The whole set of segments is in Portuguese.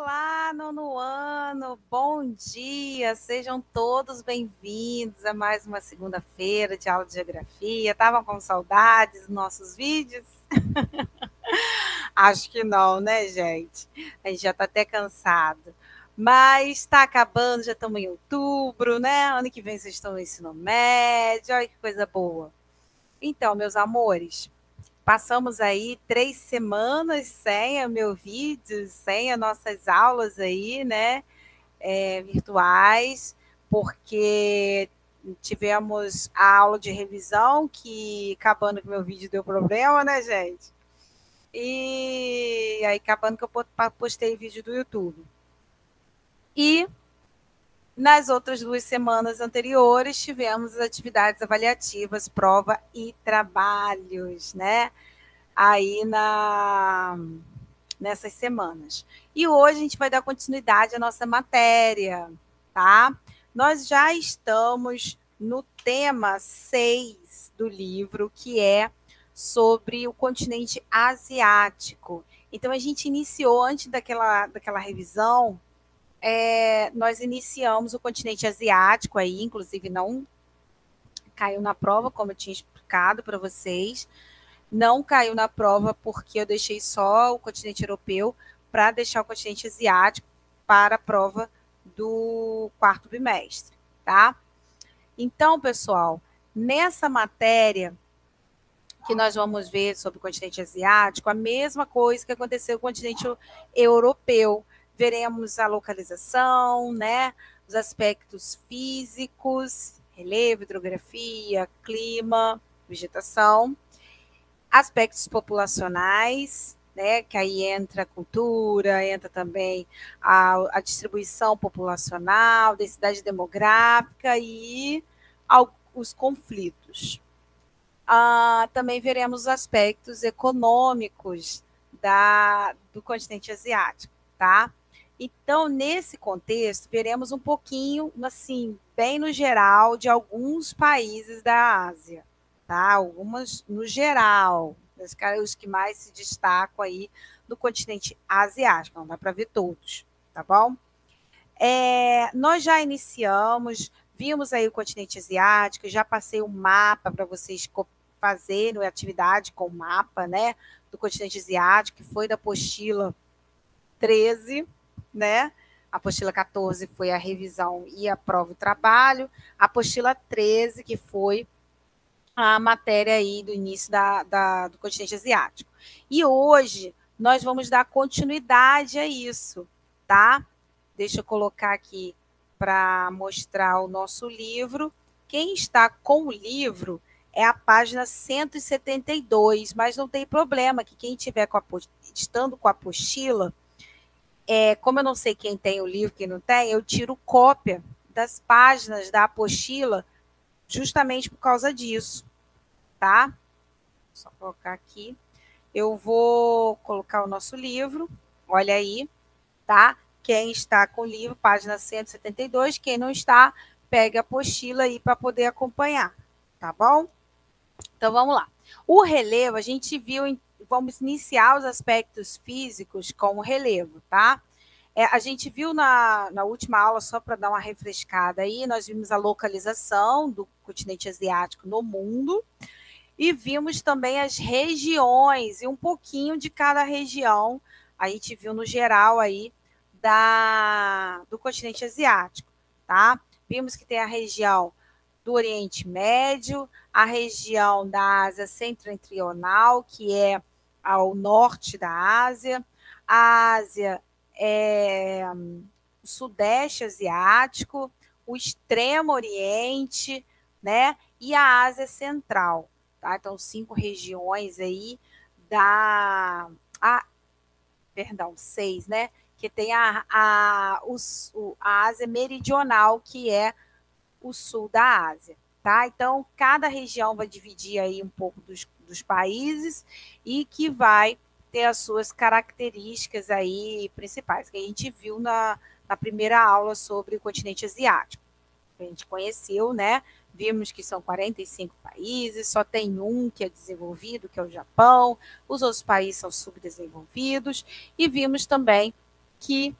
Olá, nono ano, bom dia, sejam todos bem-vindos a mais uma segunda-feira de aula de geografia. Estavam com saudades dos nossos vídeos? Acho que não, né, gente? A gente já está até cansado. Mas está acabando, já estamos em outubro, né? Ano que vem vocês estão no ensino médio, olha que coisa boa. Então, meus amores, passamos aí 3 semanas sem o meu vídeo, sem as nossas aulas aí, né? Virtuais, porque tivemos a aula de revisão, que acabando que meu vídeo deu problema, né, gente? E aí acabando que eu postei vídeo do YouTube. E nas outras 2 semanas anteriores, tivemos as atividades avaliativas, prova e trabalhos, né? Aí nessas semanas. E hoje a gente vai dar continuidade à nossa matéria, tá? Nós já estamos no tema 6 do livro, que é sobre o continente asiático. Então, a gente iniciou, antes daquela revisão, nós iniciamos o continente asiático aí, inclusive não caiu na prova, como eu tinha explicado para vocês. Não caiu na prova porque eu deixei só o continente europeu para deixar o continente asiático para a prova do quarto bimestre, tá? Então, pessoal, nessa matéria que nós vamos ver sobre o continente asiático, a mesma coisa que aconteceu com o continente europeu. Veremos a localização, né? Os aspectos físicos, relevo, hidrografia, clima, vegetação, aspectos populacionais, né, que aí entra a cultura, entra também a distribuição populacional, densidade demográfica e os conflitos. Também veremos os aspectos econômicos do continente asiático, tá? Então, nesse contexto, veremos um pouquinho, assim, bem no geral, de alguns países da Ásia, tá? Algumas no geral, os que mais se destacam aí do continente asiático, não dá para ver todos, tá bom? Nós já iniciamos, vimos aí o continente asiático, já passei um mapa para vocês fazerem atividade com o mapa, né, do continente asiático, que foi da apostila 13, né? A apostila 14 foi a revisão e a prova e trabalho. A apostila 13, que foi a matéria aí do início do continente asiático. E hoje nós vamos dar continuidade a isso, tá? Deixa eu colocar aqui para mostrar o nosso livro. Quem está com o livro é a página 172, mas não tem problema, que quem estiver estando com a apostila, como eu não sei quem tem o livro, quem não tem, eu tiro cópia das páginas da apostila justamente por causa disso, tá? Só colocar aqui. Eu vou colocar o nosso livro, olha aí, tá? Quem está com o livro, página 172, quem não está, pega a apostila aí para poder acompanhar, tá bom? Então, vamos lá. O relevo, a gente viu, vamos iniciar os aspectos físicos com o relevo, tá? A gente viu na última aula, só para dar uma refrescada aí, nós vimos a localização do continente asiático no mundo e vimos também as regiões e um pouquinho de cada região. A gente viu no geral aí do continente asiático, tá? Vimos que tem a região do Oriente Médio, a região da Ásia Setentrional, que é ao norte da Ásia, a Ásia o Sudeste Asiático, o Extremo Oriente, né? E a Ásia Central, tá? Então, 5 regiões aí perdão, 6, né? Que tem a Ásia Meridional, que é o sul da Ásia, tá? Então, cada região vai dividir aí um pouco dos países e que vai ter as suas características aí principais, que a gente viu na primeira aula sobre o continente asiático. A gente conheceu, né? Vimos que são 45 países, só tem um que é desenvolvido, que é o Japão, os outros países são subdesenvolvidos, e vimos também que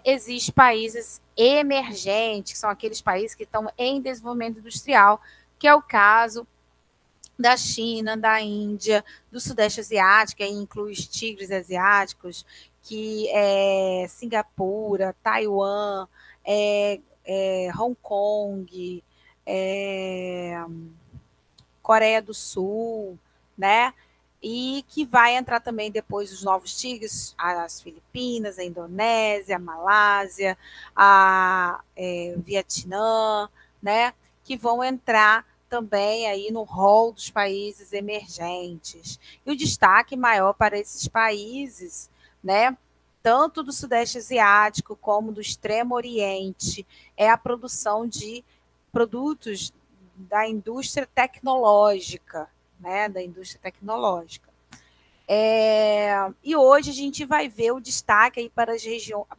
existem países emergentes, que são aqueles países que estão em desenvolvimento industrial, que é o caso da China, da Índia, do Sudeste Asiático, aí inclui os tigres asiáticos, que é Singapura, Taiwan, Hong Kong, é, Coreia do Sul, né? E que vai entrar também depois os novos tigres, as Filipinas, a Indonésia, a Malásia, a Vietnã, né? Que vão entrar também aí no rol dos países emergentes. E o destaque maior para esses países, né? Tanto do Sudeste Asiático como do Extremo Oriente, é a produção de produtos da indústria tecnológica, né? Da indústria tecnológica. E hoje a gente vai ver o destaque aí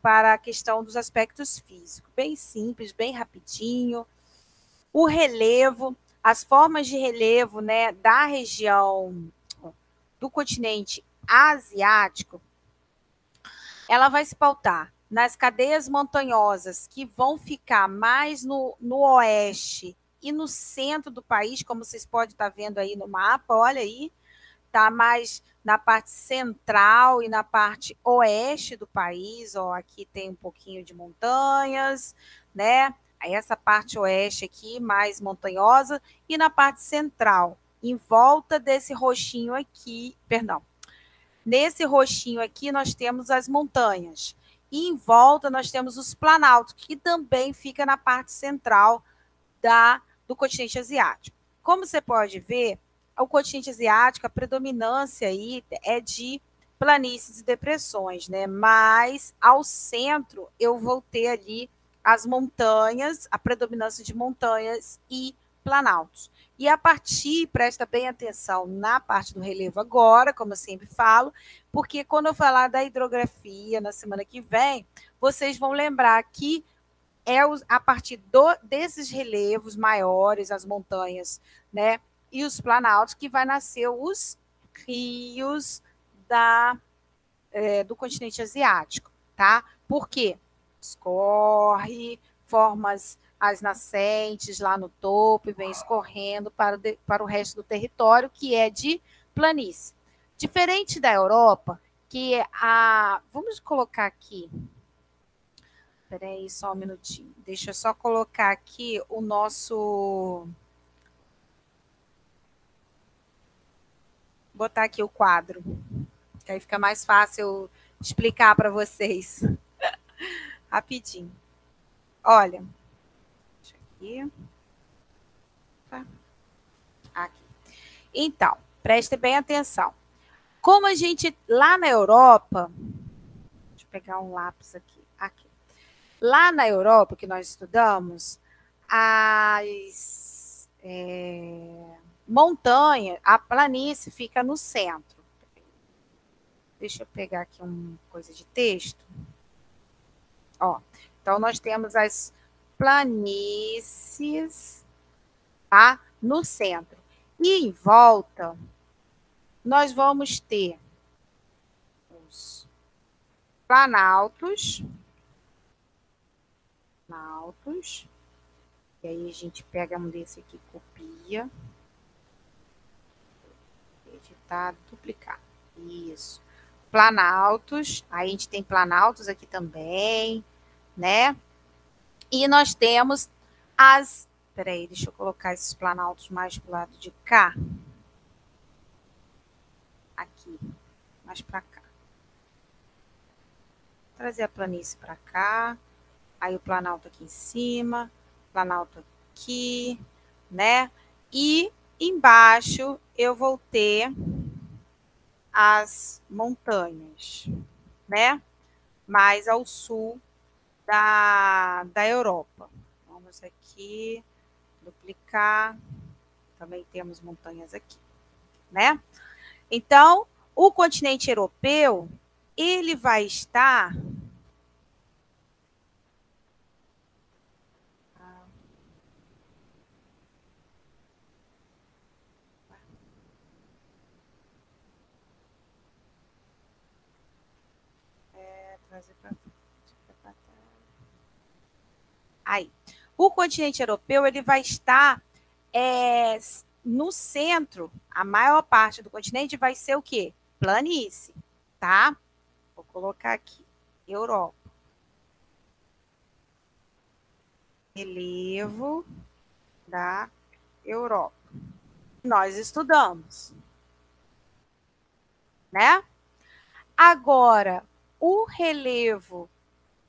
para a questão dos aspectos físicos, bem simples, bem rapidinho. O relevo, as formas de relevo, né, da região do continente asiático, ela vai se pautar nas cadeias montanhosas que vão ficar mais no oeste e no centro do país, como vocês podem estar vendo aí no mapa, olha aí, está mais na parte central e na parte oeste do país, ó, aqui tem um pouquinho de montanhas, né? Aí essa parte oeste aqui, mais montanhosa, e na parte central, em volta desse roxinho aqui, perdão, nesse roxinho aqui nós temos as montanhas, e em volta nós temos os planaltos, que também fica na parte central do continente asiático. Como você pode ver, o continente asiático, a predominância aí é de planícies e depressões, né? Mas ao centro eu vou ter ali as montanhas, a predominância de montanhas e planaltos. E a partir, presta bem atenção na parte do relevo agora, como eu sempre falo, porque quando eu falar da hidrografia na semana que vem, vocês vão lembrar que a partir desses relevos maiores, as montanhas, né, e os planaltos, que vai nascer os rios do continente asiático, tá? Por quê? Escorre, forma as nascentes lá no topo e vem escorrendo para o resto do território, que é de planície. Diferente da Europa, que vamos colocar aqui. Espera aí só um minutinho. Deixa eu só colocar aqui o nosso. Botar aqui o quadro, que aí fica mais fácil explicar para vocês. Rapidinho. Olha. Deixa aqui. Tá. Aqui. Então, preste bem atenção. Como a gente, lá na Europa. Deixa eu pegar um lápis aqui. Aqui. Lá na Europa, que nós estudamos, as montanha, a planície fica no centro. Deixa eu pegar aqui uma coisa de texto. Ó, então, nós temos as planícies, tá? No centro. E em volta, nós vamos ter os planaltos. E aí a gente pega um desse aqui, copia. Editar, duplicar. Isso. Planaltos. Aí a gente tem planaltos aqui também, né? E nós temos as... Peraí, deixa eu colocar esses planaltos mais pro lado de cá. Aqui. Mais para cá. Trazer a planície para cá. Aí o planalto aqui em cima. Planalto aqui, né? E embaixo eu vou ter as montanhas, né? Mais ao sul da Europa. Vamos aqui, duplicar. Também temos montanhas aqui, né? Então, o continente europeu, ele vai estar... trazer para Aí. O continente europeu ele vai estar no centro, a maior parte do continente vai ser o quê? Planície, tá? Vou colocar aqui, Europa. Relevo da Europa. Nós estudamos, né? Agora, o relevo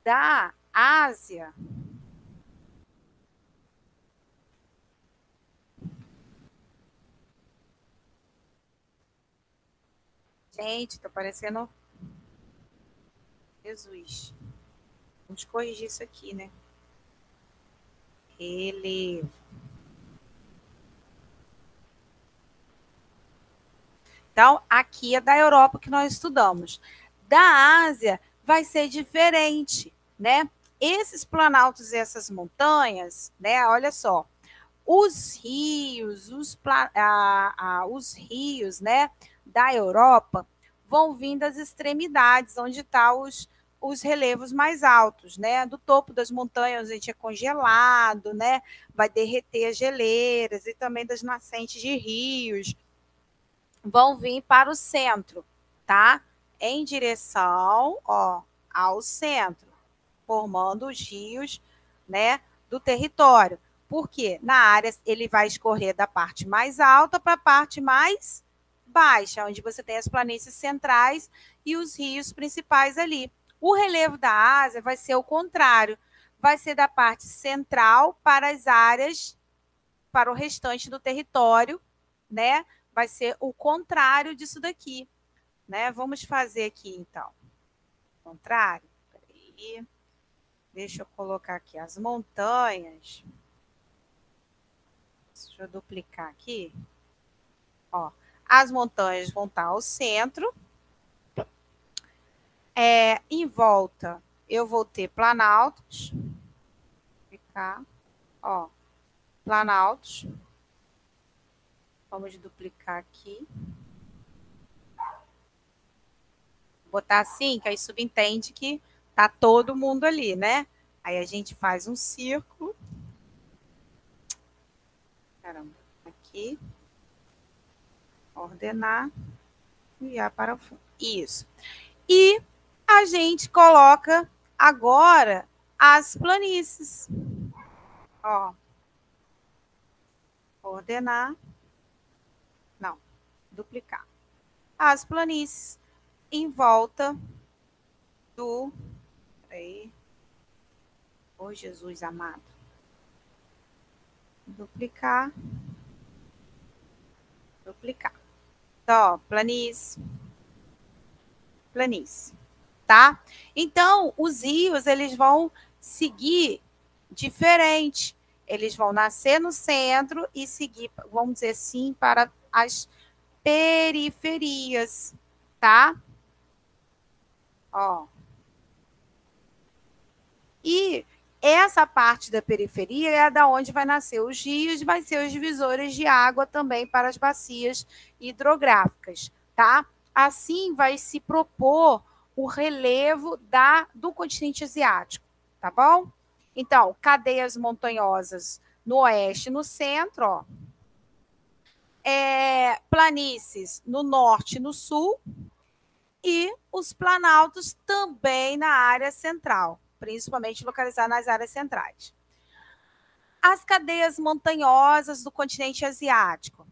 da Ásia, gente, tá parecendo Jesus. Vamos corrigir isso aqui, né? Relevo. Então, aqui é da Europa que nós estudamos. Da Ásia vai ser diferente, né? Esses planaltos e essas montanhas, né? Olha só, os rios, os rios, né, da Europa vão vir das extremidades, onde estão os relevos mais altos, né? Do topo das montanhas, a gente é congelado, né? Vai derreter as geleiras e também das nascentes de rios vão vir para o centro, tá? Em direção, ó, ao centro, formando os rios, né, do território. Porque na área ele vai escorrer da parte mais alta para a parte mais baixa, onde você tem as planícies centrais e os rios principais ali. O relevo da Ásia vai ser o contrário, vai ser da parte central para as áreas, para o restante do território, né? Vai ser o contrário disso daqui, né? Vamos fazer aqui, então. Contrário. Peraí. Deixa eu colocar aqui as montanhas. Deixa eu duplicar aqui. Ó, as montanhas vão estar ao centro. Em volta, eu vou ter planaltos. Duplicar. Ó, planaltos. Vamos duplicar aqui. Botar assim, que aí subentende que tá todo mundo ali, né? Aí a gente faz um círculo. Caramba, aqui. Ordenar. Enviar para o fundo. Isso. E a gente coloca agora as planícies. Ó. Ordenar. Não, duplicar. As planícies em volta do... Peraí. Ô, Jesus amado. Duplicar. Duplicar. Então, ó, planície. Planície. Tá? Então, os rios, eles vão seguir diferente. Eles vão nascer no centro e seguir, vamos dizer assim, para as periferias, tá? Ó. E essa parte da periferia é da onde vai nascer os rios, vai ser os divisores de água também para as bacias hidrográficas, tá? Assim vai se propor o relevo do continente asiático, tá bom? Então, cadeias montanhosas no oeste e no centro, ó. Planícies no norte e no sul, e os planaltos também na área central, principalmente localizados nas áreas centrais. As cadeias montanhosas do continente asiático.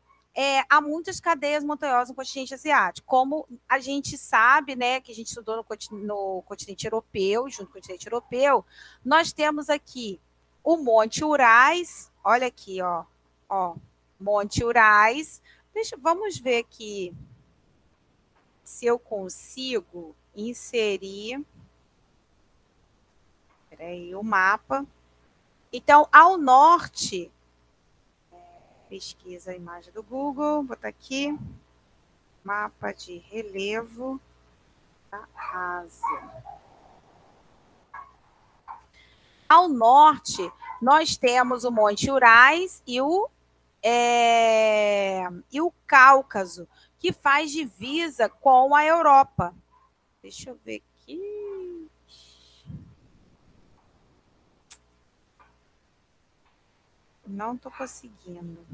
Há muitas cadeias montanhosas no continente asiático. Como a gente sabe, né, que a gente estudou no continente europeu, junto com o continente europeu, nós temos aqui o Monte Urais. Olha aqui, ó, Monte Urais. Vamos ver aqui se eu consigo inserir o mapa. Então, ao norte, pesquisa a imagem do Google, vou botar aqui, mapa de relevo da Ásia. Ao norte, nós temos o Monte Urais e o Cáucaso, que faz divisa com a Europa. Deixa eu ver aqui. Não estou conseguindo.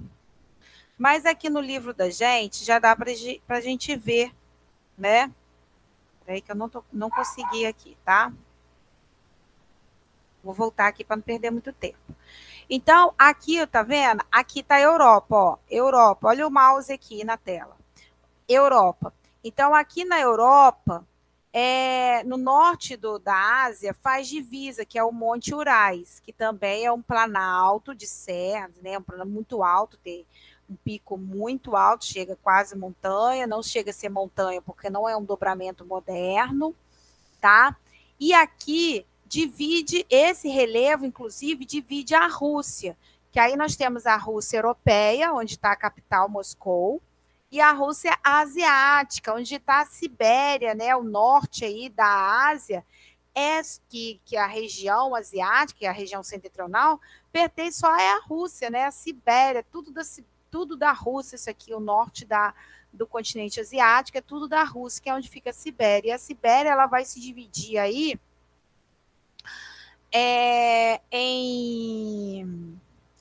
Mas aqui no livro da gente, já dá para a gente ver, né? Peraí que eu não consegui aqui, tá? Vou voltar aqui para não perder muito tempo. Então, aqui, tá vendo? Aqui está a Europa, ó. Europa, olha o mouse aqui na tela. Europa. Então, aqui na Europa, no norte da Ásia, faz divisa, que é o Monte Urais, que também é um planalto de serras, né? Um plano muito alto, tem um pico muito alto, chega quase montanha, não chega a ser montanha, porque não é um dobramento moderno, tá? E aqui divide esse relevo, inclusive, divide a Rússia, que aí nós temos a Rússia europeia, onde está a capital Moscou, e a Rússia asiática, onde está a Sibéria, né, o norte aí da Ásia, que a região asiática, a região setentrional, pertence só à Rússia, né, a Sibéria, tudo da Rússia, isso aqui, o norte do continente asiático, é tudo da Rússia, que é onde fica a Sibéria. E a Sibéria ela vai se dividir aí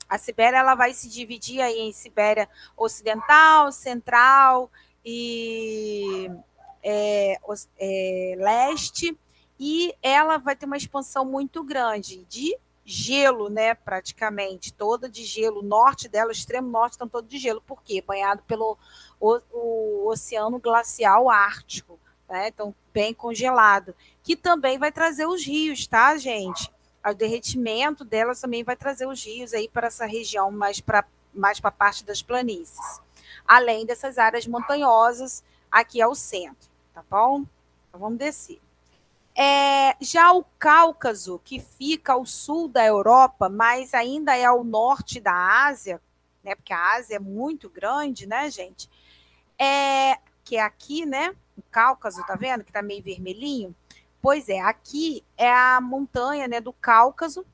a Sibéria ela vai se dividir aí em Sibéria Ocidental, Central e Leste, e ela vai ter uma expansão muito grande de gelo, né, praticamente, toda de gelo. O norte dela, o extremo norte, estão todo de gelo. Por quê? Banhado pelo o Oceano Glacial Ártico, né? Então, bem congelado, que também vai trazer os rios, tá, gente? O derretimento delas também vai trazer os rios aí para essa região, mais para a parte das planícies. Além dessas áreas montanhosas aqui ao centro, tá bom? Então, vamos descer. Já o Cáucaso, que fica ao sul da Europa, mas ainda é ao norte da Ásia, né? Porque a Ásia é muito grande, né, gente? Que é aqui, né? O Cáucaso, tá vendo? Que tá meio vermelhinho. Pois é, aqui é a montanha, né, do Cáucaso,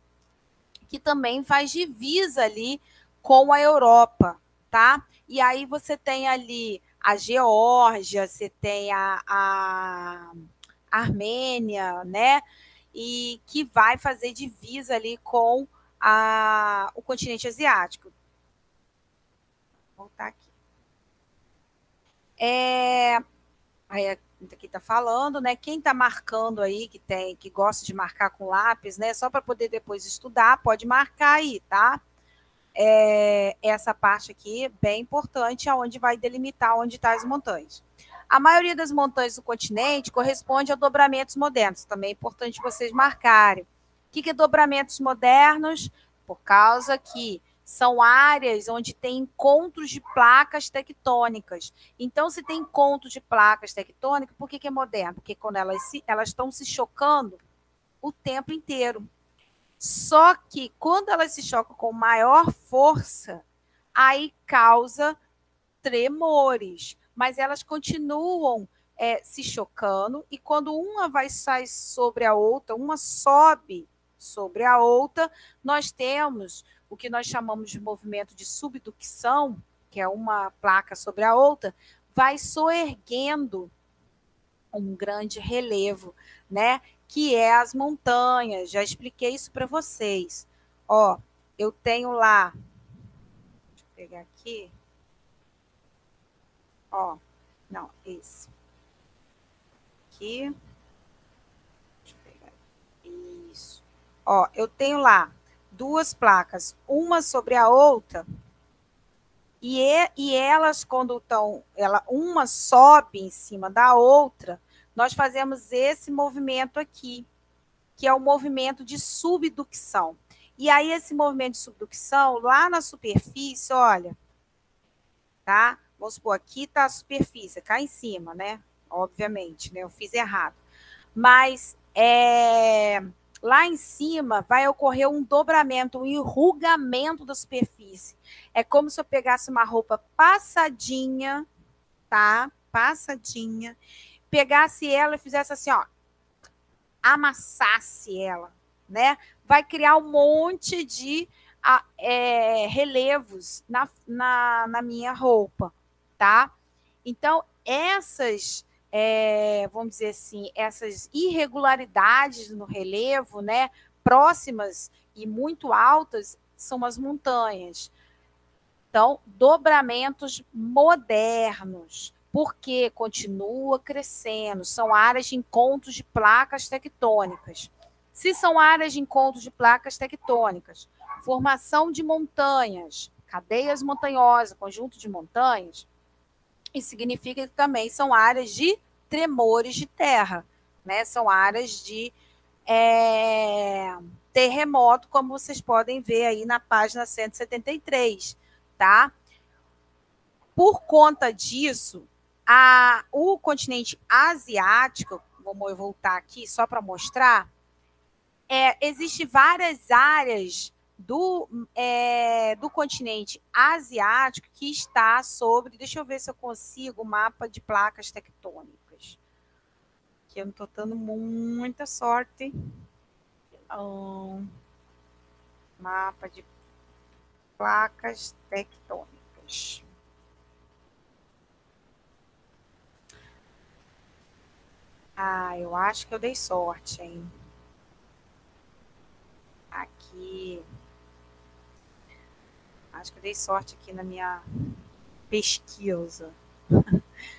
que também faz divisa ali com a Europa, tá? E aí você tem ali a Geórgia, você tem a Armênia, né? E que vai fazer divisa ali com o continente asiático. Vou voltar aqui. Aí aqui está falando, né? Quem está marcando aí, que gosta de marcar com lápis, né? Só para poder depois estudar, pode marcar aí, tá? Essa parte aqui é bem importante, aonde vai delimitar onde estão as montanhas. A maioria das montanhas do continente corresponde a dobramentos modernos. Também é importante vocês marcarem. O que é dobramentos modernos? Por causa que são áreas onde tem encontros de placas tectônicas. Então, se tem encontro de placas tectônicas, por que é moderno? Porque quando elas estão se chocando o tempo inteiro. Só que quando elas se chocam com maior força, aí causa tremores. Mas elas continuam se chocando, e quando uma vai sair sobre a outra, uma sobe sobre a outra, nós temos o que nós chamamos de movimento de subducção, que é uma placa sobre a outra, vai soerguendo um grande relevo, né? Que é as montanhas. Já expliquei isso para vocês. Ó, eu tenho lá, deixa eu pegar aqui. Ó, não, esse. Aqui. Deixa eu pegar. Isso. Ó, eu tenho lá duas placas, uma sobre a outra, e elas, quando estão, uma sobe em cima da outra, nós fazemos esse movimento aqui, que é o movimento de subducção. E aí, esse movimento de subducção, lá na superfície, olha, tá? Vamos supor, aqui está a superfície, cá em cima, né? Obviamente, né? Eu fiz errado. Mas lá em cima vai ocorrer um dobramento, um enrugamento da superfície. É como se eu pegasse uma roupa passadinha, tá? Passadinha, pegasse ela e fizesse assim, ó, amassasse ela, né? Vai criar um monte de relevos na minha roupa, tá? Então, essas, vamos dizer assim, essas irregularidades no relevo, né, próximas e muito altas, são as montanhas. Então, dobramentos modernos, porque continua crescendo, são áreas de encontros de placas tectônicas. Se são áreas de encontros de placas tectônicas, formação de montanhas, cadeias montanhosas, conjunto de montanhas, isso significa que também são áreas de tremores de terra, né? São áreas de terremoto, como vocês podem ver aí na página 173, tá? Por conta disso, o continente asiático, vamos voltar aqui só para mostrar, existe várias áreas do continente asiático que está sobre, deixa eu ver se eu consigo o mapa de placas tectônicas, que eu não estou dando muita sorte. Mapa de placas tectônicas. Eu acho que eu dei sorte, hein? Aqui. Acho que eu dei sorte aqui na minha pesquisa.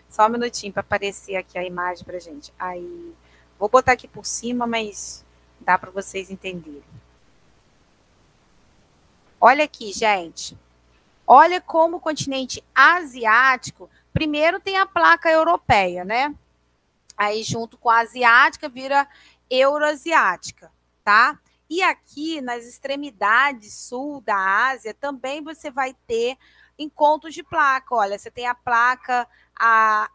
Só um minutinho para aparecer aqui a imagem para gente. Aí, vou botar aqui por cima, mas dá para vocês entenderem. Olha aqui, gente. Olha como o continente asiático, primeiro tem a placa europeia, né? Aí, junto com a asiática, vira euroasiática, tá? E aqui, nas extremidades sul da Ásia, também você vai ter encontros de placa. Olha, você tem a placa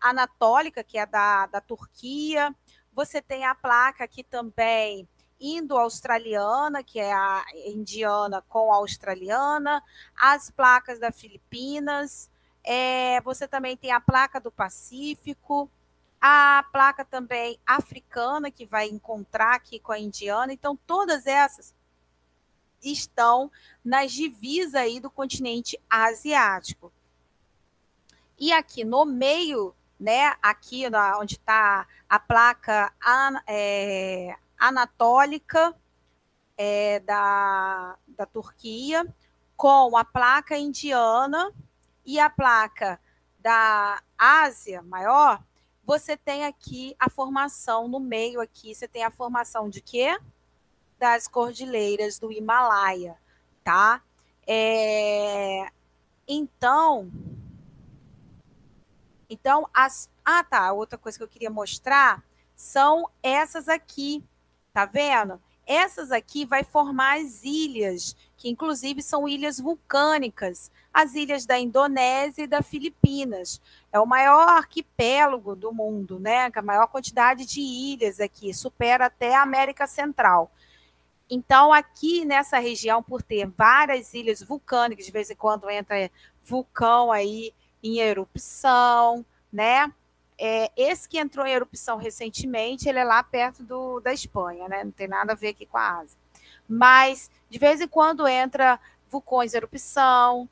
anatólica, que é da Turquia. Você tem a placa aqui também indo-australiana, que é a indiana com a australiana. As placas da Filipinas. Você também tem a placa do Pacífico. A placa também africana, que vai encontrar aqui com a indiana. Então, todas essas estão nas divisas aí do continente asiático. E aqui no meio, né, aqui onde está a placa anatólica da Turquia, com a placa indiana e a placa da Ásia maior, você tem aqui a formação no meio aqui, você tem a formação de quê? Das cordilheiras do Himalaia, tá? Então, outra coisa que eu queria mostrar são essas aqui, tá vendo? Essas aqui vai formar as ilhas, que inclusive são ilhas vulcânicas, as ilhas da Indonésia e da Filipinas. É o maior arquipélago do mundo, né? A maior quantidade de ilhas aqui, supera até a América Central. Então, aqui nessa região, por ter várias ilhas vulcânicas, de vez em quando entra vulcão aí em erupção, né? Esse que entrou em erupção recentemente, ele é lá perto da Espanha, né? Não tem nada a ver aqui com a Ásia. Mas, de vez em quando, entra vulcões em erupção,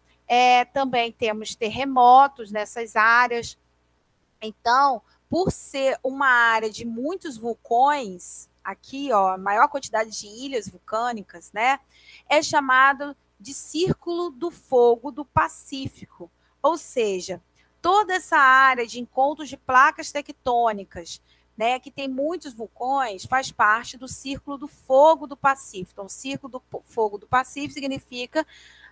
também temos terremotos nessas áreas. Então, por ser uma área de muitos vulcões, aqui, ó, a maior quantidade de ilhas vulcânicas, né? É chamado de Círculo do Fogo do Pacífico. Ou seja, toda essa área de encontros de placas tectônicas, né, que tem muitos vulcões, faz parte do Círculo do Fogo do Pacífico. Então, o Círculo do Fogo do Pacífico significa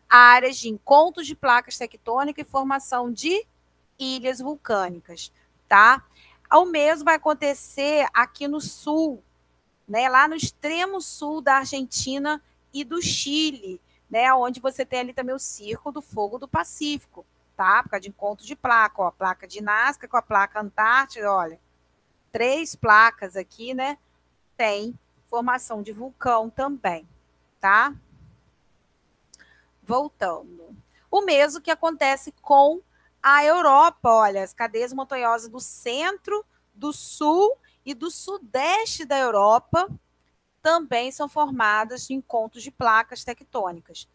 áreas de encontros de placas tectônicas e formação de ilhas vulcânicas, tá? O mesmo vai acontecer aqui no sul, né, lá no extremo sul da Argentina e do Chile, né, onde você tem ali também o Círculo do Fogo do Pacífico, tá? Por causa de encontro de placa, ó, a placa de Nazca com a placa Antártida, olha, 3 placas aqui, né, tem formação de vulcão também, tá? Voltando. O mesmo que acontece com a Europa, olha, as cadeias montanhosas do centro, do sul e do sudeste da Europa também são formadas de encontros de placas tectônicas.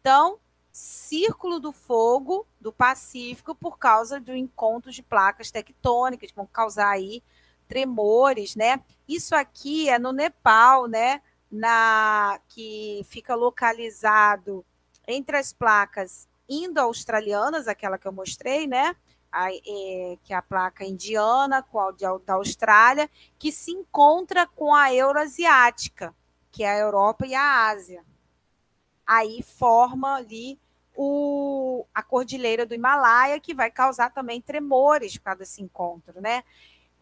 Então, Círculo do Fogo do Pacífico por causa do encontro de placas tectônicas, que vão causar aí tremores, né? Isso aqui é no Nepal, né? Que fica localizado entre as placas indo-australianas, aquela que eu mostrei, né? Que é a placa indiana com a da Austrália, que se encontra com a euroasiática, que é a Europa e a Ásia. Aí forma ali a cordilheira do Himalaia, que vai causar também tremores por causa desse encontro, né?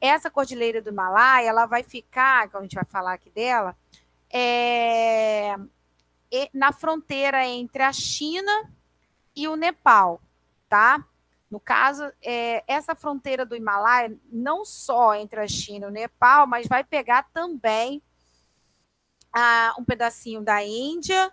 Essa cordilheira do Himalaia, ela vai ficar, como a gente vai falar aqui dela, na fronteira entre a China e o Nepal, tá? No caso, essa fronteira do Himalaia, não só entre a China e o Nepal, mas vai pegar também um pedacinho da Índia,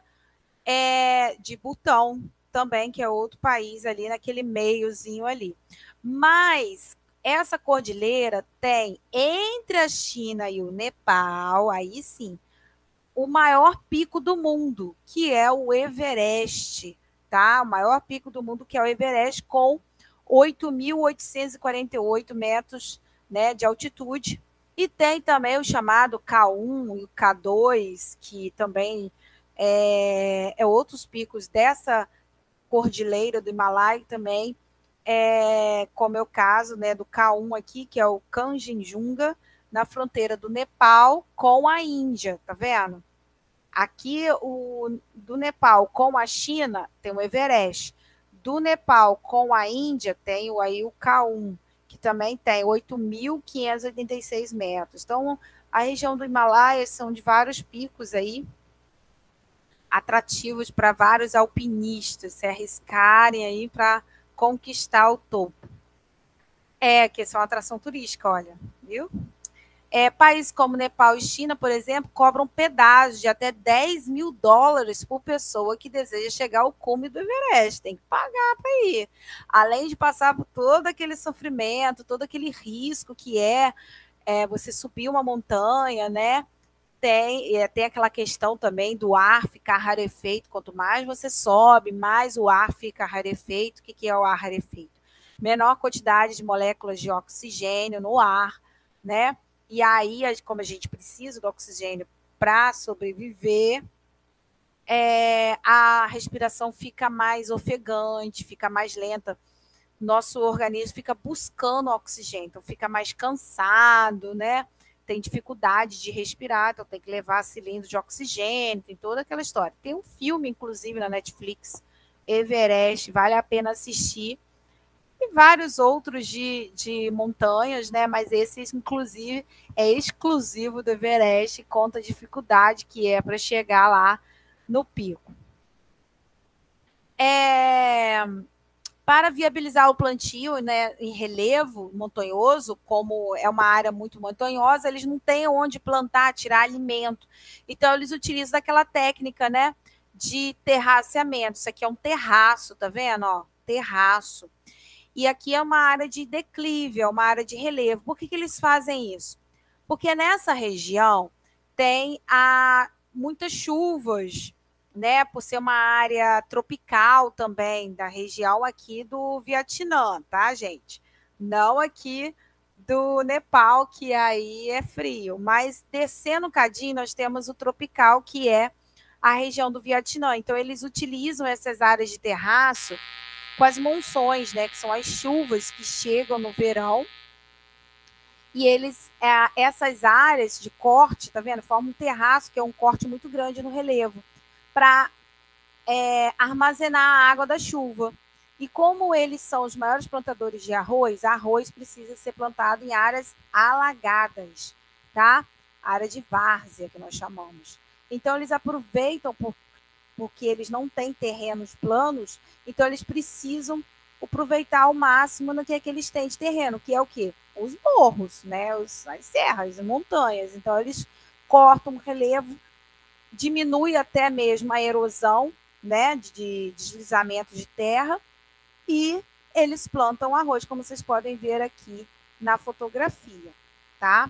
de Butão também, que é outro país ali naquele meiozinho ali. Mas essa cordilheira tem entre a China e o Nepal, aí sim, o maior pico do mundo, que é o Everest, tá? O maior pico do mundo, que é o Everest, com 8.848 metros, né, de altitude. E tem também o chamado K1 e o K2, que também outros picos dessa cordilheira do Himalaia também, como é o caso, né, do K1 aqui, que é o Kanchenjunga, na fronteira do Nepal com a Índia, tá vendo? Aqui, do Nepal com a China, tem o Everest. Do Nepal com a Índia, tem aí o K1, que também tem 8.586 metros. Então, a região do Himalaia são de vários picos aí, atrativos para vários alpinistas se arriscarem aí para conquistar o topo. Que são atração turística, olha, viu? Países como Nepal e China, por exemplo, cobram pedágio de até $10.000 por pessoa que deseja chegar ao cume do Everest. Tem que pagar para ir. Além de passar por todo aquele sofrimento, todo aquele risco que você subir uma montanha, né? Tem aquela questão também do ar ficar rarefeito. Quanto mais você sobe, mais o ar fica rarefeito. O que é o ar rarefeito? Menor quantidade de moléculas de oxigênio no ar, né? E aí, como a gente precisa do oxigênio para sobreviver, a respiração fica mais ofegante, fica mais lenta. Nosso organismo fica buscando oxigênio, então fica mais cansado, né? Tem dificuldade de respirar, então tem que levar cilindro de oxigênio, tem toda aquela história. Tem um filme, inclusive, na Netflix, Everest, vale a pena assistir. E vários outros de montanhas, né? Mas esse, inclusive, é exclusivo do Everest e conta a dificuldade que é para chegar lá no pico. Para viabilizar o plantio, né, em relevo montanhoso, como é uma área muito montanhosa, eles não têm onde plantar, tirar alimento. Então, eles utilizam aquela técnica, né, de terraceamento. Isso aqui é um terraço, tá vendo? Ó, terraço. E aqui é uma área de declive, é uma área de relevo. Por que eles fazem isso? Porque nessa região tem muitas chuvas, né? Por ser uma área tropical também, da região aqui do Vietnã, tá, gente? Não aqui do Nepal, que aí é frio. Mas descendo um cadinho, nós temos o tropical, que é a região do Vietnã. Então, eles utilizam essas áreas de terraço com as monções, né, que são as chuvas que chegam no verão, e essas áreas de corte, tá vendo? Formam um terraço, que é um corte muito grande no relevo, para armazenar a água da chuva. E como eles são os maiores plantadores de arroz precisa ser plantado em áreas alagadas, tá? Área de várzea, que nós chamamos. Então, eles aproveitam porque eles não têm terrenos planos, então eles precisam aproveitar ao máximo no que eles têm de terreno, que é o quê? Os morros, né? As serras, as montanhas. Então, eles cortam o relevo, diminui até mesmo a erosão, né, de deslizamento de terra, e eles plantam arroz, como vocês podem ver aqui na fotografia, tá?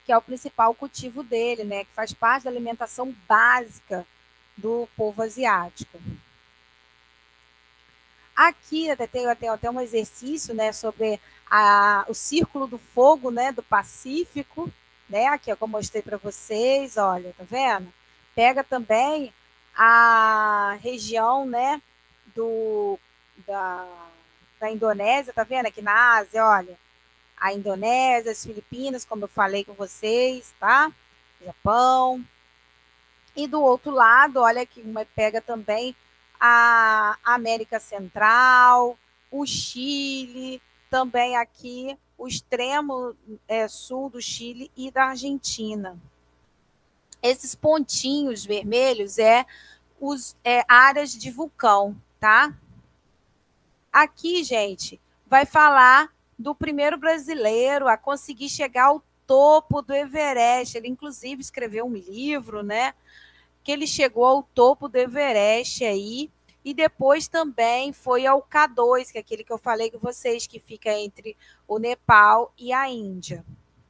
Que é o principal cultivo dele, né? Que faz parte da alimentação básica do povo asiático. Aqui tem até um exercício, né, sobre o círculo do fogo, né, do Pacífico, né, aqui é como eu mostrei para vocês, olha, tá vendo? Pega também a região, né, da, da Indonésia, tá vendo aqui na Ásia, olha, a Indonésia, as Filipinas, como eu falei com vocês, tá? Japão. E do outro lado, olha que uma pega também a América Central, o Chile, também aqui o extremo sul do Chile e da Argentina. Esses pontinhos vermelhos os áreas de vulcão, tá? Aqui, gente, vai falar do primeiro brasileiro a conseguir chegar ao topo do Everest. Ele, inclusive, escreveu um livro, né? Que ele chegou ao topo do Everest aí, e depois também foi ao K2, que é aquele que eu falei com vocês, que fica entre o Nepal e a Índia.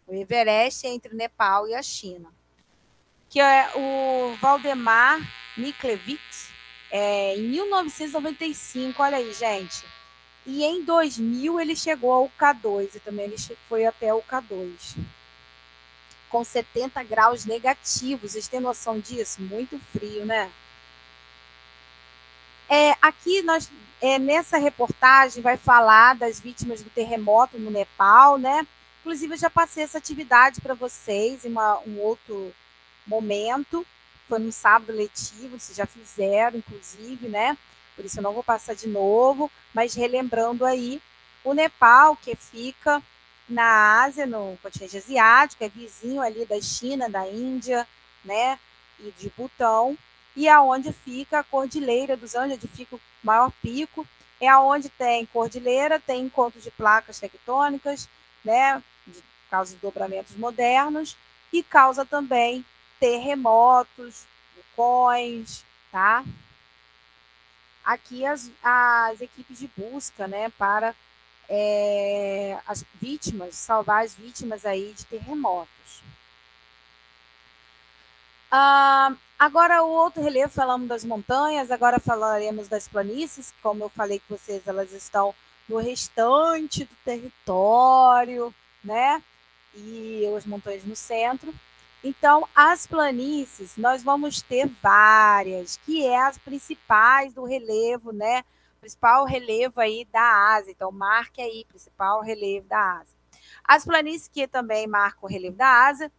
O Everest é entre o Nepal e a China. Que é o Valdemar Miklevich, em 1995, olha aí, gente. E em 2000 ele chegou ao K2, e também ele foi até o K2. Com 70 graus negativos. Vocês têm noção disso? Muito frio, né? Aqui nessa reportagem vai falar das vítimas do terremoto no Nepal, né? Inclusive, eu já passei essa atividade para vocês em um outro momento. Foi no sábado letivo, vocês já fizeram, inclusive, né? Por isso eu não vou passar de novo, mas relembrando aí, o Nepal, que fica na Ásia, no continente asiático, é vizinho ali da China, da Índia, né? E de Butão, e aonde fica a Cordilheira dos Andes, onde fica o maior pico, é aonde tem cordilheira, tem encontros de placas tectônicas, né? De causa de dobramentos modernos, e causa também terremotos, vulcões, tá? Aqui as equipes de busca, né, para as vítimas, salvar as vítimas aí de terremotos. Agora, o outro relevo, falamos das montanhas, agora falaremos das planícies, como eu falei com vocês, elas estão no restante do território, né? E as montanhas no centro. Então, as planícies, nós vamos ter várias, que é as principais do relevo, né? Principal relevo aí da Ásia. Então, marque aí, principal relevo da Ásia. As planícies que também marcam o relevo da Ásia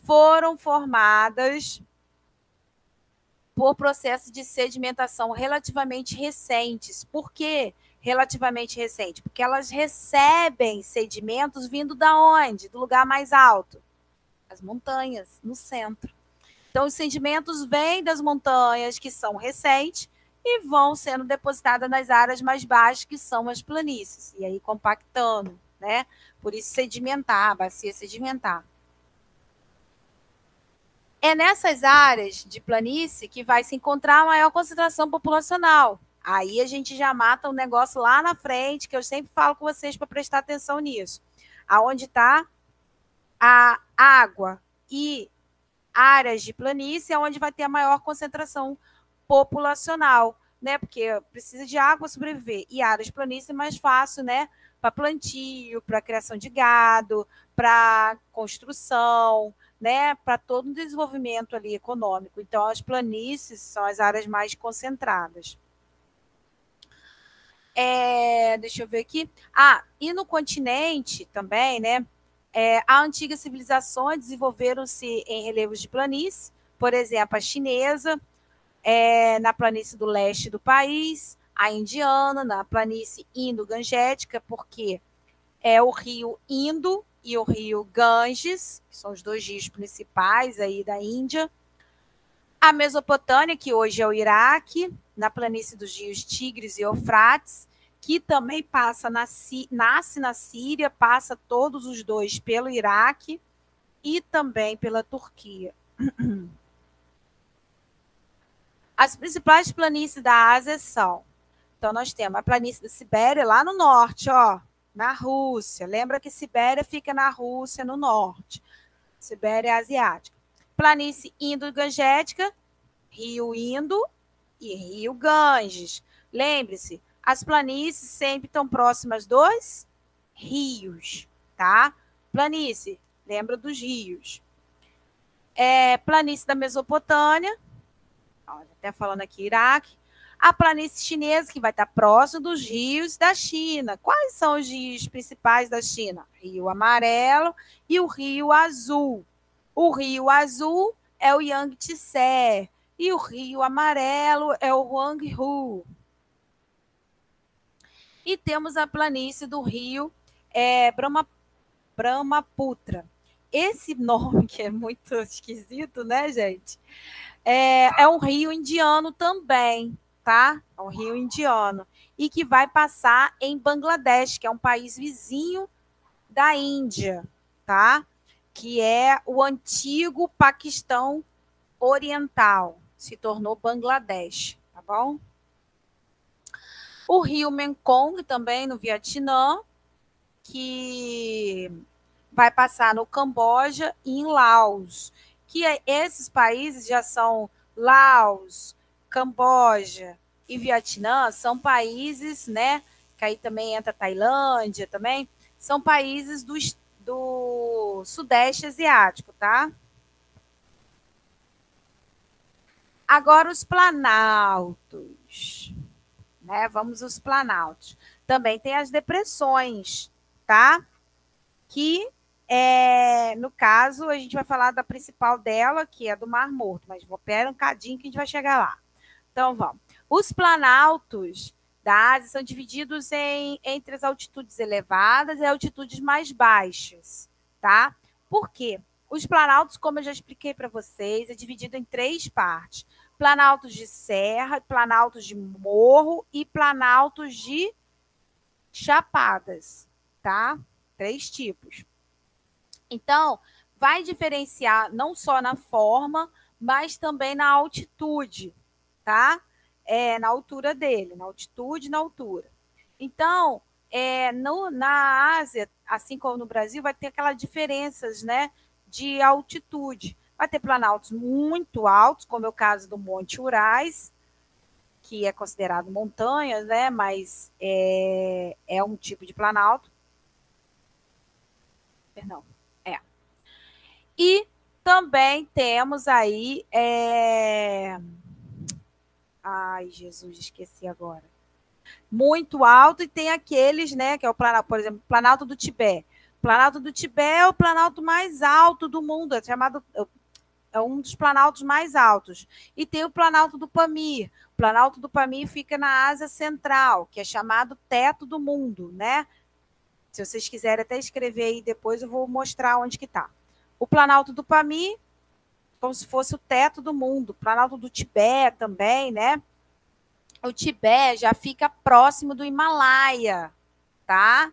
foram formadas por processos de sedimentação relativamente recentes. Por quê? Relativamente recente? Porque elas recebem sedimentos vindo da onde? Do lugar mais alto. As montanhas, no centro. Então, os sedimentos vêm das montanhas, que são recentes, e vão sendo depositadas nas áreas mais baixas, que são as planícies, e aí compactando, né? Por isso, sedimentar, bacia sedimentar. É nessas áreas de planície que vai se encontrar a maior concentração populacional. Aí a gente já mata um negócio lá na frente, que eu sempre falo com vocês para prestar atenção nisso. Aonde está a água e áreas de planície é onde vai ter a maior concentração populacional, né? Porque precisa de água para sobreviver. E áreas de planície é mais fácil, né? Para plantio, para criação de gado, para construção, né? Para todo o desenvolvimento ali econômico. Então, as planícies são as áreas mais concentradas. Deixa eu ver aqui. E no continente também, né? A antiga civilizações desenvolveram-se em relevos de planície, por exemplo, a chinesa, na planície do leste do país, a indiana, na planície indo-gangética, porque é o rio Indo e o rio Ganges, que são os dois rios principais aí da Índia. A Mesopotâmia, que hoje é o Iraque, na planície dos rios Tigres e Eufrates, que também nasce na Síria, passa todos os dois pelo Iraque e também pela Turquia. As principais planícies da Ásia são, então nós temos a planície da Sibéria lá no norte, ó, na Rússia. Lembra que Sibéria fica na Rússia, no norte. Sibéria asiática. Planície Indo-Gangética, Rio Indo e Rio Ganges. Lembre-se, as planícies sempre estão próximas dos rios, tá? Planície, lembra dos rios. Planície da Mesopotâmia, Até falando aqui, Iraque. A planície chinesa, que vai estar próximo dos rios da China. Quais são os rios principais da China? Rio Amarelo e o Rio Azul. O Rio Azul é o Yangtze e o Rio Amarelo é o Huanghe. E temos a planície do Rio Brahmaputra. Esse nome, que é muito esquisito, né, gente? É um rio indiano também, tá? É um rio indiano. E que vai passar em Bangladesh, que é um país vizinho da Índia, tá? Que é o antigo Paquistão Oriental. Se tornou Bangladesh, tá bom? O rio Mekong, também no Vietnã, que vai passar no Camboja e em Laos. Que esses países já são Laos, Camboja e Vietnã, são países, né? Que aí também entra Tailândia também, são países do Sudeste Asiático, tá? Agora os planaltos, né? Vamos aos planaltos. Também tem as depressões, tá? Que, no caso, a gente vai falar da principal dela, que é do Mar Morto, mas vou esperar um cadinho que a gente vai chegar lá. Então, vamos. Os planaltos da Ásia são divididos entre as altitudes elevadas e altitudes mais baixas, tá? Por quê? Os planaltos, como eu já expliquei para vocês, é dividido em 3 partes. Planaltos de serra, planaltos de morro e planaltos de chapadas, tá? 3 tipos. Então, vai diferenciar não só na forma, mas também na altitude, tá? Na altura dele, na altitude e na altura. Então, na Ásia, assim como no Brasil, vai ter aquelas diferenças, né, de altitude. Vai ter planaltos muito altos, como é o caso do Monte Urais, que é considerado montanha, né, mas é um tipo de planalto. Perdão. E também temos aí. Ai, Jesus, esqueci agora. Muito alto, e tem aqueles, né? Que é o Planalto, por exemplo, Planalto do Tibete. O Planalto do Tibete é o planalto mais alto do mundo, é um dos planaltos mais altos. E tem o Planalto do Pamir. O Planalto do Pamir fica na Ásia Central, que é chamado Teto do Mundo, né? Se vocês quiserem até escrever aí depois, eu vou mostrar onde que está. O Planalto do Pamir, como se fosse o teto do mundo. O Planalto do Tibete também, né? O Tibete já fica próximo do Himalaia, tá?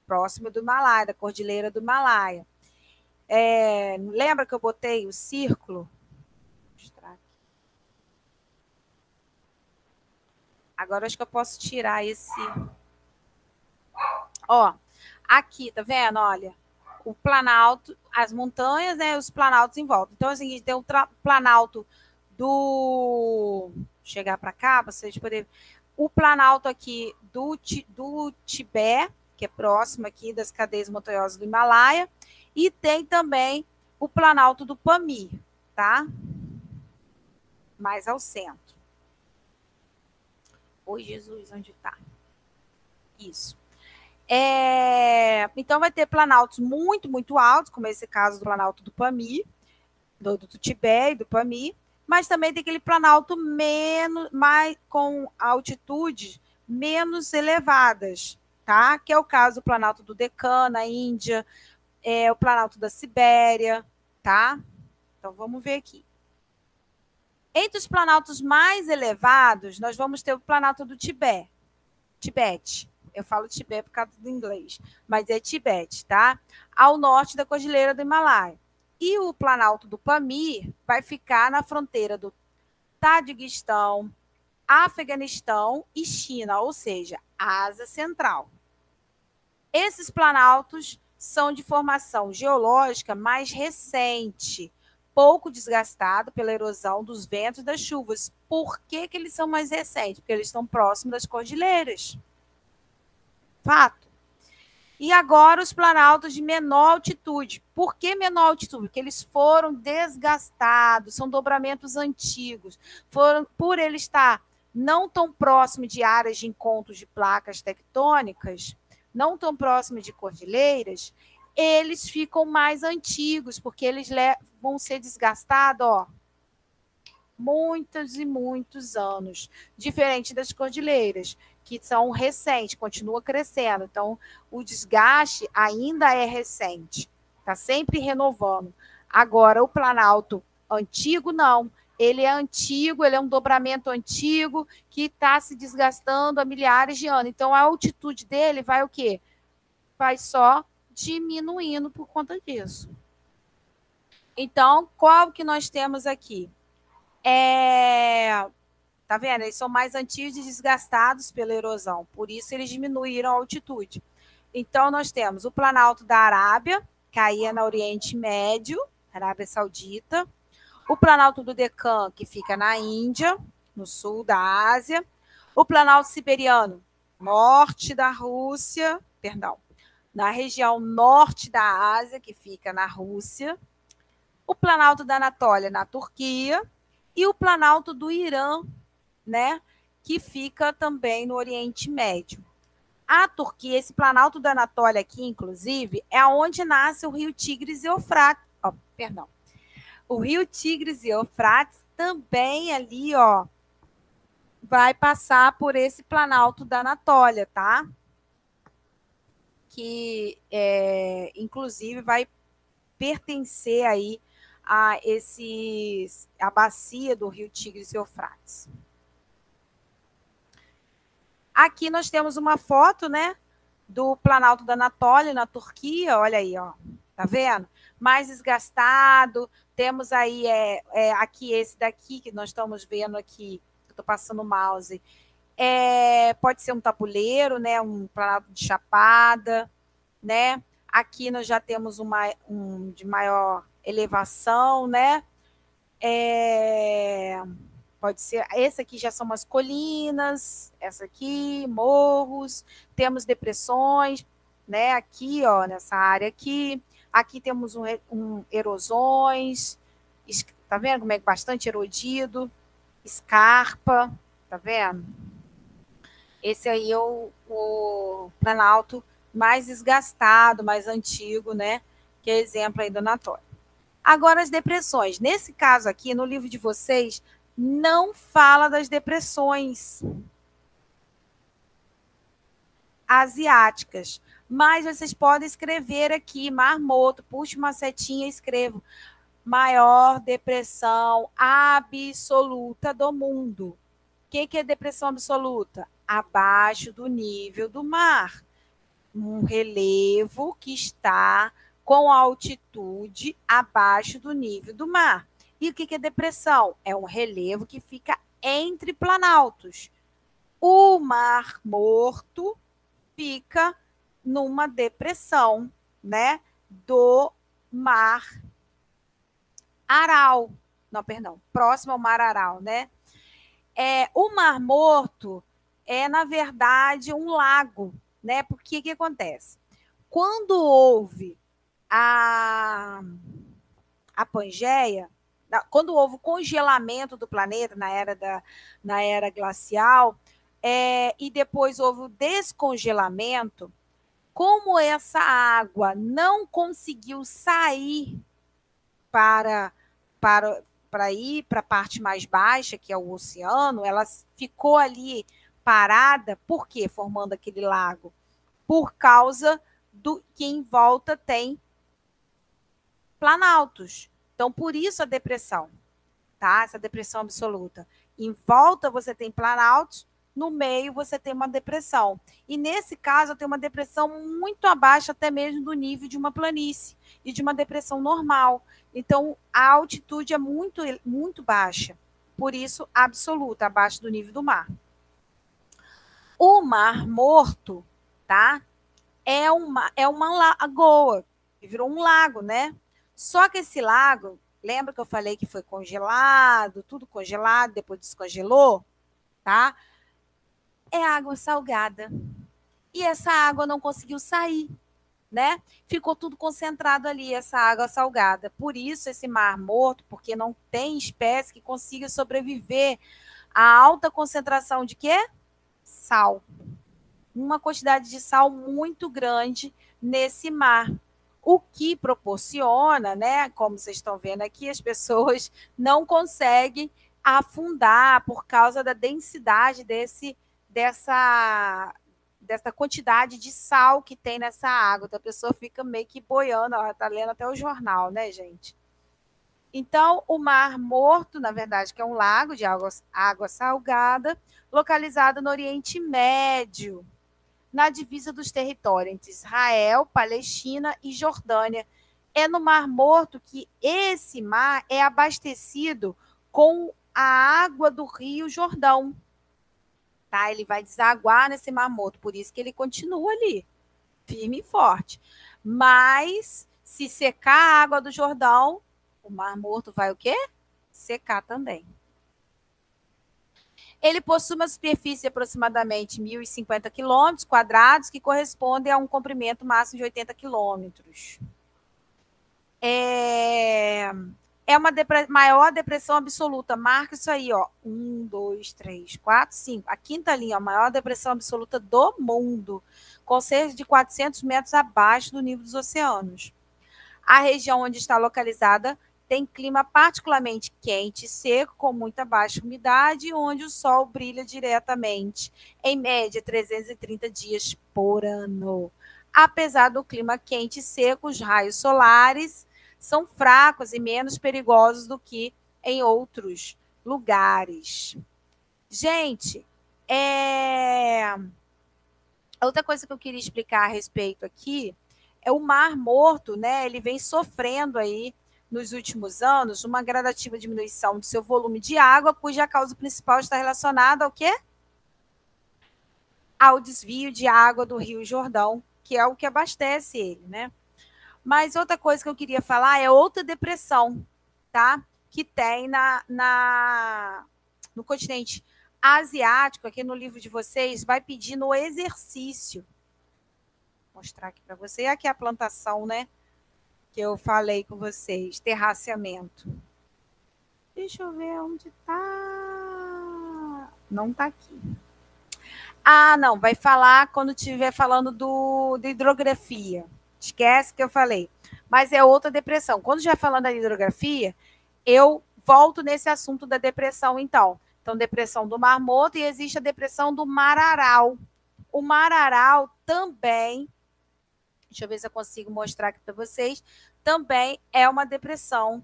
Próximo do Himalaia, da Cordilheira do Himalaia. Lembra que eu botei o círculo? Vou mostrar aqui. Agora acho que eu posso tirar esse. Ó, aqui, tá vendo? Olha, o planalto, as montanhas, né? Os planaltos em volta. Então, assim, tem o planalto do. Chegar para cá, para vocês poderem. O planalto aqui do Tibete, que é próximo aqui das cadeias montanhosas do Himalaia, e tem também o planalto do Pamir, tá? Mais ao centro. Oi, Jesus, onde está? Isso. Então, vai ter planaltos muito, muito altos, como esse caso do planalto do Pamir, do Tibete e do Pamir, mas também tem aquele planalto com altitudes menos elevadas, tá? Que é o caso do planalto do Deccan, na Índia, o planalto da Sibéria, tá? Então, vamos ver aqui. Entre os planaltos mais elevados, nós vamos ter o planalto do Tibete. Eu falo Tibete por causa do inglês, mas é Tibete, tá? Ao norte da Cordilheira do Himalaia. E o planalto do Pamir vai ficar na fronteira do Tajiquistão, Afeganistão e China, ou seja, Ásia Central. Esses planaltos são de formação geológica mais recente, pouco desgastado pela erosão dos ventos e das chuvas. Por que eles são mais recentes? Porque eles estão próximos das cordilheiras. Fato. E agora os planaltos de menor altitude. Por que menor altitude? Porque eles foram desgastados, são dobramentos antigos. Por ele estar não tão próximo de áreas de encontro de placas tectônicas, não tão próximo de cordilheiras, eles ficam mais antigos, porque eles vão ser desgastados, ó, muitos e muitos anos, diferente das cordilheiras, que são recentes, continua crescendo. Então, o desgaste ainda é recente, está sempre renovando. Agora, o Planalto antigo, não. Ele é antigo, ele é um dobramento antigo que está se desgastando há milhares de anos. Então, a altitude dele vai o quê? Vai só diminuindo por conta disso. Então, qual que nós temos aqui? Tá vendo? Eles são mais antigos e desgastados pela erosão, por isso eles diminuíram a altitude. Então, nós temos o Planalto da Arábia, caía no Oriente Médio, Arábia Saudita. O Planalto do Deccan, que fica na Índia, no sul da Ásia. O Planalto Siberiano, norte da Rússia, perdão, na região norte da Ásia, que fica na Rússia. O Planalto da Anatólia, na Turquia. E o Planalto do Irã, né, que fica também no Oriente Médio. A Turquia, esse Planalto da Anatólia aqui, inclusive, é onde nasce o rio Tigres e Eufrates. Oh, perdão. O rio Tigres e Eufrates também ali, ó, vai passar por esse Planalto da Anatólia, tá? Que, inclusive, vai pertencer aí a bacia do rio Tigres e Eufrates. Aqui nós temos uma foto, né, do Planalto da Anatólia, na Turquia, olha aí, ó, tá vendo? Mais desgastado, temos aí, aqui esse daqui, que nós estamos vendo aqui, estou passando o mouse, pode ser um tabuleiro, né, um Planalto de Chapada, né? Aqui nós já temos um de maior elevação, né? Pode ser, esse aqui já são umas colinas, essa aqui, morros, temos depressões, né? Aqui, ó, nessa área aqui. Aqui temos erosões, tá vendo como é bastante erodido? Escarpa, tá vendo? Esse aí é o Planalto mais desgastado, mais antigo, né? Que é exemplo aí do Anatólia. Agora, as depressões. Nesse caso aqui, no livro de vocês, não fala das depressões asiáticas, mas vocês podem escrever aqui, Mar Morto, puxe uma setinha e escrevo maior depressão absoluta do mundo. O que é depressão absoluta? Abaixo do nível do mar. Um relevo que está com altitude abaixo do nível do mar. E o que é depressão? É um relevo que fica entre planaltos. O Mar Morto fica numa depressão, né, do Mar Aral. Não, perdão, próximo ao Mar Aral, né? O Mar Morto é, na verdade, um lago, né? Porque o que acontece? Quando houve a Pangeia, quando houve o congelamento do planeta na era glacial, e depois houve o descongelamento, como essa água não conseguiu sair para ir para a parte mais baixa, que é o oceano, ela ficou ali parada, por quê? Formando aquele lago? Por causa do que em volta tem planaltos. Então, por isso a depressão, tá? Essa depressão absoluta. Em volta você tem planaltos, no meio você tem uma depressão. E nesse caso, eu tenho uma depressão muito abaixo até mesmo do nível de uma planície e de uma depressão normal. Então, a altitude é muito, muito baixa. Por isso, absoluta, abaixo do nível do mar. O Mar Morto, tá? É uma lagoa, virou um lago, né? Só que esse lago, lembra que eu falei que foi congelado, tudo congelado, depois descongelou, tá? É água salgada. E essa água não conseguiu sair. né? Ficou tudo concentrado ali, essa água salgada. Por isso, esse mar morto, porque não tem espécie que consiga sobreviver a alta concentração de quê? Sal. Uma quantidade de sal muito grande nesse mar. O que proporciona, né, como vocês estão vendo aqui, as pessoas não conseguem afundar por causa da densidade dessa quantidade de sal que tem nessa água. Então, a pessoa fica meio que boiando, ela está lendo até o jornal, né, gente? Então, o Mar Morto, na verdade, que é um lago de água salgada, localizado no Oriente Médio, na divisa dos territórios entre Israel, Palestina e Jordânia. É no Mar Morto que esse mar é abastecido com a água do Rio Jordão. Tá? Ele vai desaguar nesse Mar Morto, por isso que ele continua ali, firme e forte. Mas, se secar a água do Jordão, o Mar Morto vai o quê? Secar também. Ele possui uma superfície de aproximadamente 1.050 quilômetros quadrados, que correspondem a um comprimento máximo de 80 quilômetros. É uma maior depressão absoluta. Marca isso aí, ó. 1, 2, 3, 4, 5. A quinta linha, a maior depressão absoluta do mundo, com cerca de 400 metros abaixo do nível dos oceanos. A região onde está localizada tem clima particularmente quente e seco, com muita baixa umidade, onde o sol brilha diretamente, em média 330 dias por ano. Apesar do clima quente e seco, os raios solares são fracos e menos perigosos do que em outros lugares. Gente, outra coisa que eu queria explicar a respeito aqui é o Mar Morto, né? Ele vem sofrendo aí nos últimos anos uma gradativa diminuição do seu volume de água, cuja causa principal está relacionada ao quê? Ao desvio de água do Rio Jordão, que é o que abastece ele, né? Mas outra coisa que eu queria falar é outra depressão, tá? Que tem no continente asiático, aqui no livro de vocês, vai pedindo o exercício. Vou mostrar aqui para você. E aqui a plantação, né? Que eu falei com vocês, terraceamento. Deixa eu ver onde tá. Não tá aqui. Ah, não, vai falar quando estiver falando de hidrografia. Esquece que eu falei. Mas é outra depressão. Quando estiver falando da hidrografia, eu volto nesse assunto da depressão, então. Então, depressão do Mar Morto e existe a depressão do Mar Aral. O Mar Aral também, deixa eu ver se eu consigo mostrar aqui para vocês, também é uma depressão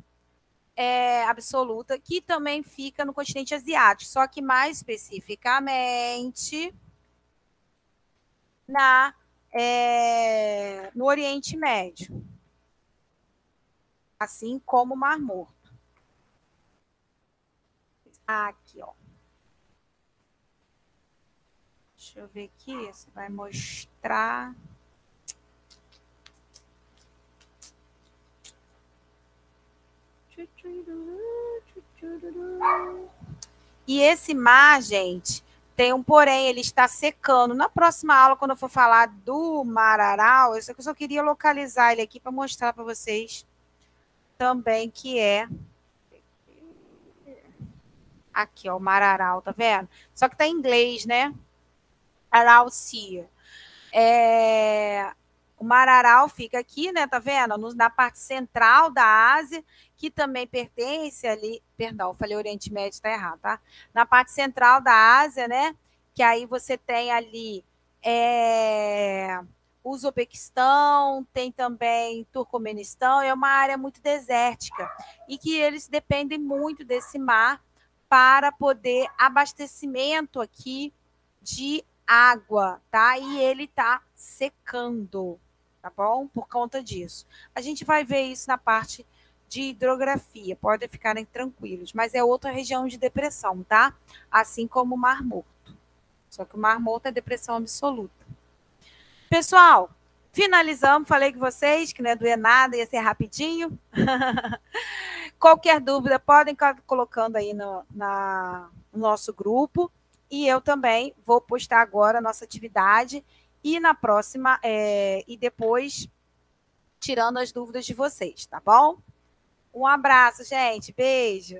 absoluta, que também fica no continente asiático, só que mais especificamente no Oriente Médio, assim como o Mar Morto. Aqui, ó. Deixa eu ver aqui, você vai mostrar. E esse mar, gente, tem um porém, ele está secando. Na próxima aula, quando eu for falar do Mar Aral, eu só queria localizar ele aqui para mostrar para vocês também que é aqui, ó, o Mar Aral, tá vendo? Só que tá em inglês, né? Aral Sea. O Mar Aral fica aqui, né? Tá vendo? Na parte central da Ásia, que também pertence ali. Perdão, falei Oriente Médio, tá errado, tá? Na parte central da Ásia, né? Que aí você tem ali o Uzbequistão, tem também Turcomenistão, é uma área muito desértica e que eles dependem muito desse mar para poder abastecimento aqui de água, tá? E ele tá secando, tá bom? Por conta disso. A gente vai ver isso na parte de hidrografia, podem ficarem tranquilos, mas é outra região de depressão, tá? Assim como o Mar Morto. Só que o Mar Morto é depressão absoluta. Pessoal, finalizamos. Falei com vocês que não ia doer nada, ia ser rapidinho. Qualquer dúvida, podem estar colocando aí no nosso grupo. E eu também vou postar agora a nossa atividade. E na próxima, e depois tirando as dúvidas de vocês, tá bom? Um abraço, gente. Beijo.